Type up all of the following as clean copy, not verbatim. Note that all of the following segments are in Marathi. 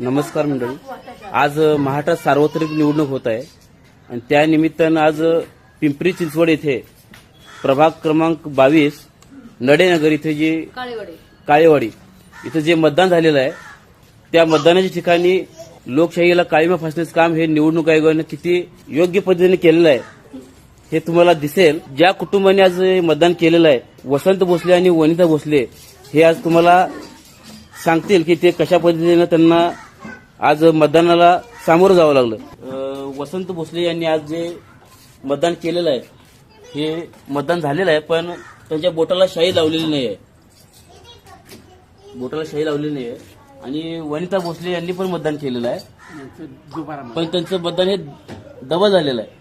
नमस्कार मंडळी. आज महाराष्ट्रात सार्वत्रिक निवडणूक होत आहे आणि त्या निमित्तानं आज पिंपरी चिंचवड येथे प्रभाग क्रमांक 22 नडेनगर इथे जे काळेवाडी इथं जे मतदान झालेलं आहे त्या मतदानाच्या ठिकाणी लोकशाहीला काळीमा फासण्याचं काम हे निवडणूक आयोगाने किती योग्य पद्धतीने केलेलं आहे हे तुम्हाला दिसेल. ज्या कुटुंबाने आज मतदान केलेलं आहे वसंत भोसले आणि वनिता भोसले हे आज तुम्हाला सांगतील की ते कशा पद्धतीने त्यांना आज मतदानाला सामोरं जावं लागलं. वसंत भोसले यांनी आज जे मतदान केलेलं आहे हे मतदान झालेलं आहे पण त्यांच्या बोटाला शाई लावलेली नाही आहे, बोटाला शाई लावलेली नाही आहे. आणि वनिता भोसले यांनी पण मतदान केलेलं आहे पण त्यांचं मतदान हे डबल झालेलं आहे.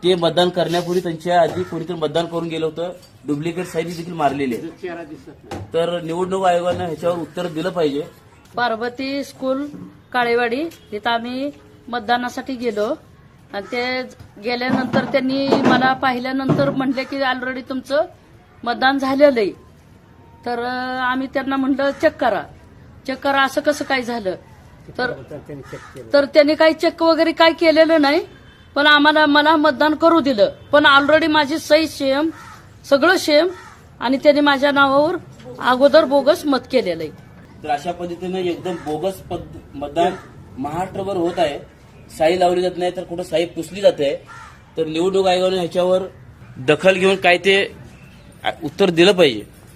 ते मतदान करण्यापूर्वी त्यांच्या आधी कोणीतरी मतदान करून गेलं होतं, डुप्लिकेट साईन देखील मारलेली आहे. तर निवडणूक आयोगानं ह्याच्यावर उत्तर दिलं पाहिजे. पार्वती स्कूल काळेवाडी इथं आम्ही मतदानासाठी गेलो आणि ते गेल्यानंतर त्यांनी मला पाहिल्यानंतर म्हटले की ऑलरेडी तुमचं मतदान झालेलं आहे. तर आम्ही त्यांना म्हटलं चेक करा असं कसं काय झालं. तर त्यांनी काही चेक वगैरे काय केलेलं नाही पण मला मतदान करू दिलं. पण ऑलरेडी माझी सही सेम, सगळं सेम आणि त्यांनी माझ्या नावावर अगोदर बोगस मत केलेलं आहे. तर अशा पद्धतीनं एकदम बोगस मतदान महाराष्ट्रभर होत आहे. साई लावली जात नाही तर कुठं साई पुसली जाते. तर निवडणूक आयोगाने ह्याच्यावर दखल घेऊन काय ते उत्तर दिलं पाहिजे.